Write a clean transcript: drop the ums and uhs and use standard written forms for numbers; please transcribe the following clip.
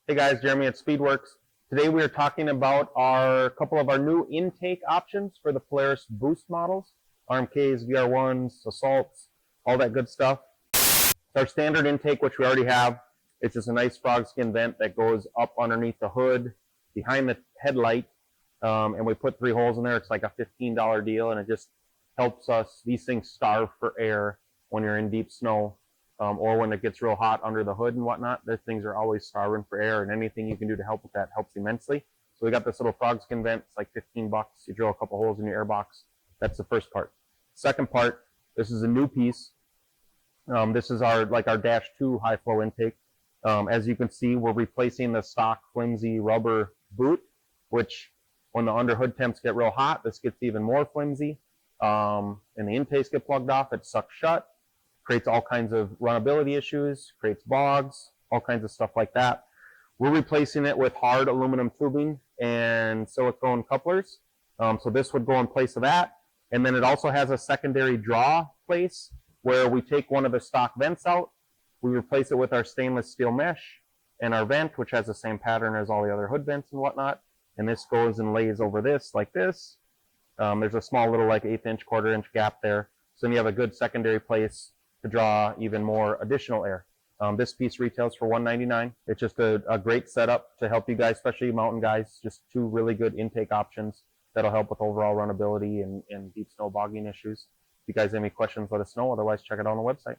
Hey guys, Jeremy at Speedwerx. Today we are talking about a couple of our new intake options for the Polaris Boost models. RMKs, VR1s, Assaults, all that good stuff. Our standard intake, which we already have, it's just a nice frog skin vent that goes up underneath the hood, behind the headlight, and we put 3 holes in there. It's like a $15 deal, and it just helps us. These things starve for air when you're in deep snow. Or when it gets real hot under the hood and whatnot. Those things are always starving for air, and anything you can do to help with that helps immensely. So we got this little frog skin vent. It's like 15 bucks. You drill a couple holes in your air box. That's the first part. Second part, this is a new piece. This is our Dash 2 high flow intake. As you can see, we're replacing the stock flimsy rubber boot, which when the under hood temps get real hot, this gets even more flimsy. And the intakes get plugged off, it sucks shut. Creates all kinds of runnability issues, creates bogs, all kinds of stuff like that. We're replacing it with hard aluminum tubing and silicone couplers. So this would go in place of that. And then it also has a secondary draw place where we take one of the stock vents out, we replace it with our stainless steel mesh and our vent, which has the same pattern as all the other hood vents and whatnot. And this goes and lays over this like this. There's a small little like 1/8 inch, 1/4 inch gap there. So then you have a good secondary place to draw even more additional air. This piece retails for $199. It's just a great setup to help you guys, especially mountain guys. Just 2 really good intake options that'll help with overall runnability and deep snow bogging issues. If you guys have any questions, let us know. Otherwise, check it out on the website.